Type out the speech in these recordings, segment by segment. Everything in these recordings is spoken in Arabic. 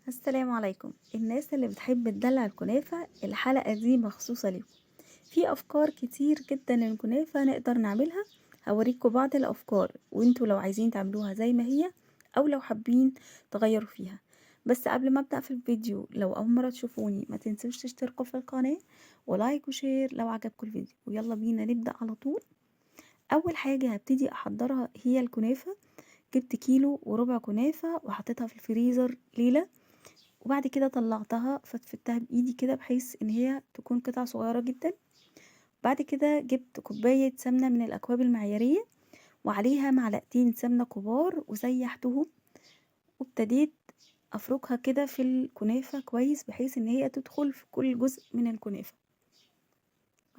السلام عليكم. الناس اللي بتحب تدلع الكنافة الحلقة دي مخصوصة ليكم. في أفكار كتير جدا للكنافة نقدر نعملها. هوريكم بعض الأفكار وانتوا لو عايزين تعملوها زي ما هي أو لو حابين تغيروا فيها. بس قبل ما أبدأ في الفيديو، لو أول مرة تشوفوني ما تنسوش تشتركوا في القناة ولايك وشير لو عجبكم الفيديو، ويلا بينا نبدأ على طول. أول حاجة هبتدي أحضرها هي الكنافة. جبت كيلو وربع كنافة وحطيتها في الفريزر ليلة، وبعد كده طلعتها فتفتها بايدي كده بحيث ان هي تكون قطع صغيرة جدا. بعد كده جبت كوباية سمنة من الاكواب المعيارية وعليها معلقتين سمنة كبار وسيحتهم، وابتديت افركها كده في الكنافة كويس بحيث ان هي تدخل في كل جزء من الكنافة،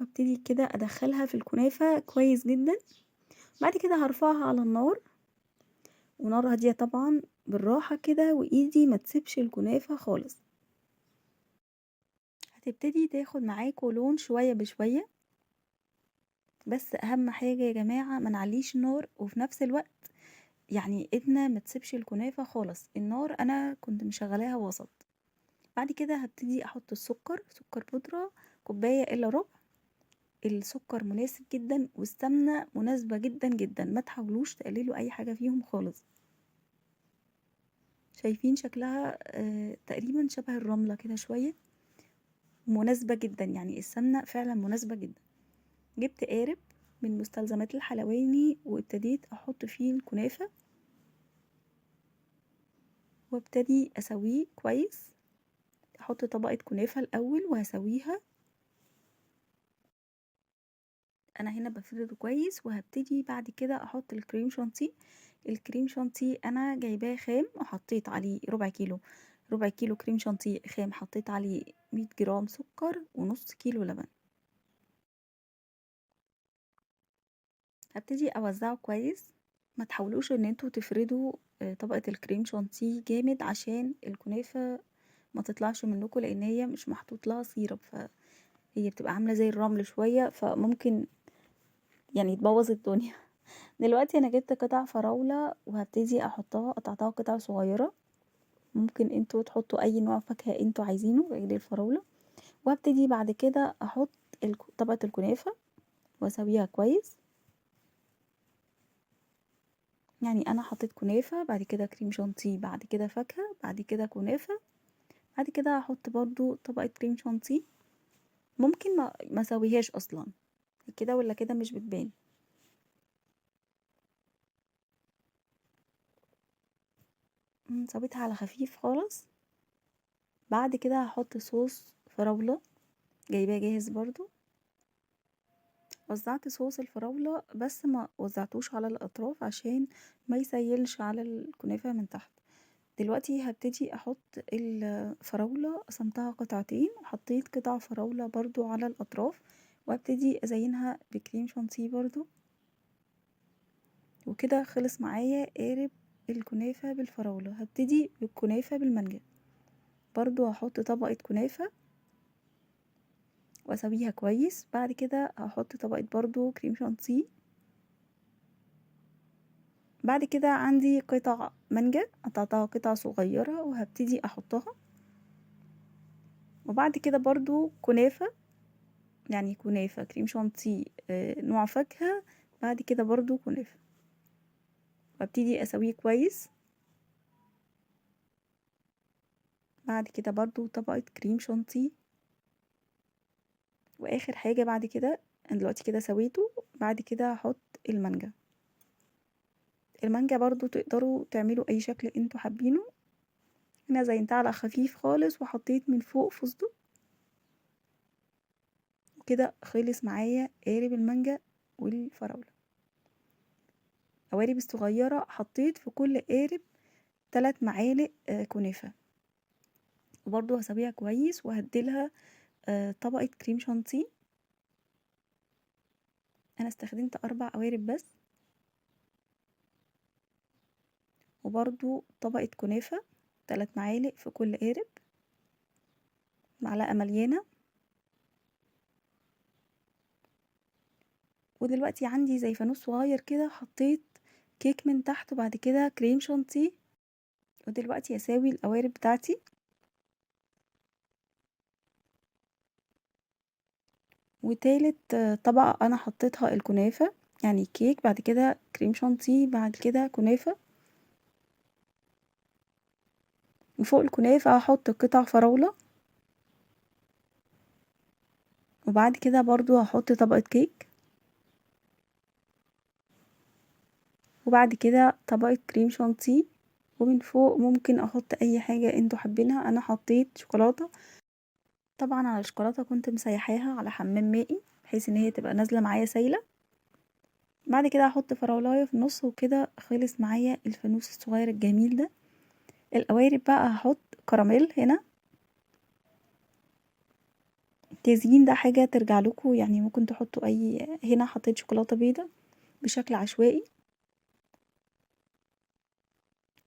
وابتدي كده ادخلها في الكنافة كويس جدا. بعد كده هرفعها على النار، ونار هادية طبعا، بالراحة كده وايدي ما تسيبش الكنافة خالص. هتبتدي تاخد معاكوا لون شوية بشوية، بس اهم حاجة يا جماعة ما نعليش النار، وفي نفس الوقت يعني ايدنا ما تسيبش الكنافة خالص. النار انا كنت مشغلاها وسط. بعد كده هبتدي احط السكر، سكر بودرة كوباية الا ربع. السكر مناسب جدا والسمنة مناسبة جدا جدا، ما تحاولوش تقللوا اي حاجة فيهم خالص. شايفين شكلها تقريبا شبه الرملة كده شوية، مناسبة جدا، يعني السمنة فعلا مناسبة جدا. جبت قارب من مستلزمات الحلواني وابتديت احط فيه الكنافة، وابتدي اسويه كويس. احط طبقة كنافة الاول وهسويها. انا هنا بفرده كويس، وهبتدي بعد كده احط الكريم شانتيه. الكريم شانتيه انا جايباه خام وحطيت عليه ربع كيلو كريم شانتيه خام، حطيت عليه 100 جرام سكر ونص كيلو لبن. هبتدي اوزعه كويس. ما تحاولوش ان انتوا تفردوا طبقة الكريم شانتيه جامد عشان الكنافة ما تطلعش منكم، لان هي مش محطوط لها سيرب، فهي بتبقى عاملة زي الرمل شوية، فممكن يعني تبوظ الدنيا. دلوقتي انا جبت قطع فراولة وهبتدي احطها، قطعتها قطع صغيرة. ممكن انتوا تحطوا اي نوع فاكهة انتوا عايزينه غير الفراولة. وهبتدي بعد كده احط طبقة الكنافة واسويها كويس. يعني انا حطيت كنافة، بعد كده كريم شانتيه، بعد كده فاكهة، بعد كده كنافة، بعد كده هحط برضو طبقة كريم شانتيه. ممكن ما اسويهاش اصلا، كده ولا كده مش بتبان. سويتها على خفيف خالص. بعد كده هحط صوص فراولة جايباه جاهز برضو. وزعت صوص الفراولة بس ما وزعتوش على الأطراف عشان ما يسيلش على الكنافة من تحت. دلوقتي هبتدي أحط الفراولة، قسمتها قطعتين وحطيت قطع فراولة برضو على الأطراف، وابتدي أزينها بكريم شانتيه برضو. وكده خلص معايا قارب الكنافة بالفراولة. هبتدي بالكنافة بالمانجا، برضو هحط طبقة كنافة واسويها كويس. بعد كده هحط طبقة برضو كريم شانتيه. بعد كده عندي قطع مانجا قطعتها قطع صغيرة وهبتدي احطها. وبعد كده برضو كنافة، يعني كنافة كريم شانتيه نوع فاكهة، بعد كده برضو كنافة، وابتدي اسويه كويس. بعد كده برضو طبقة كريم شانتيه، واخر حاجة بعد كده أنا دلوقتي كده سويته. بعد كده هحط المانجا. المانجا برضو تقدروا تعملوا اي شكل انتوا حابينه. انا زينتها على خفيف خالص وحطيت من فوق فستق. كده خلص معايا قارب المانجا والفراولة. قوارب الصغيرة حطيت في كل قارب 3 معالق كنافة. وبرضو هسويها كويس وهديلها طبقة كريم شانتيه. انا استخدمت 4 قوارب بس. وبرضو طبقة كنافة 3 معالق في كل قارب، معلقة مليانة. ودلوقتي عندي زي فانوس صغير كده، حطيت كيك من تحت وبعد كده كريم شانتيه. ودلوقتي هساوي القوارب بتاعتي وتالت طبقة انا حطيتها الكنافة، يعني كيك، بعد كده كريم شانتيه، بعد كده كنافة، وفوق الكنافة هحط قطع فراولة، وبعد كده برضو هحط طبقة كيك، وبعد كده طبقة كريم شانتيه، ومن فوق ممكن احط اي حاجة انتوا حابينها. انا حطيت شوكولاتة، طبعا على الشوكولاتة كنت مسيحاها على حمام مائي بحيث ان هي تبقى نازلة معايا سايلة. بعد كده هحط فراولاية في النص، وكده خلص معايا الفانوس الصغير الجميل ده. القوارب بقى هحط كراميل هنا، التزيين ده حاجة ترجع لكم، يعني ممكن تحطوا اي، هنا حطيت شوكولاتة بيضة بشكل عشوائي.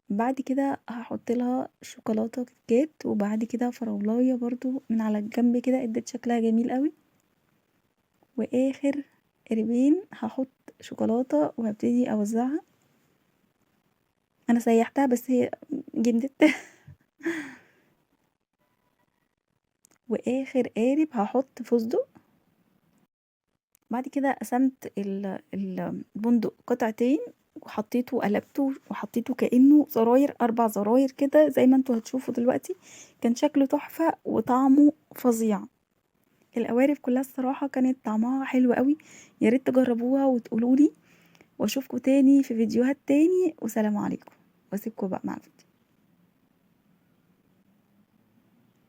بعد كده هحط لها شوكولاتة كيت كات، وبعد كده فراولاية برضو من على الجنب كده ادت شكلها جميل قوي. واخر قربين هحط شوكولاتة وهبتدي اوزعها. انا سيحتها بس هي جمدت. واخر قارب هحط فستق. بعد كده قسمت البندق قطعتين، وحطيته وقلبته وحطيته كأنه زراير، 4 زراير كده زي ما انتوا هتشوفوا دلوقتي. كان شكله تحفة وطعمه فظيع. القوارب كلها الصراحة كانت طعمها حلو قوي. يا ريت تجربوها وتقولولي، واشوفكم تاني في فيديوهات تاني، وسلام عليكم. واسيبكم بقى مع الفيديو.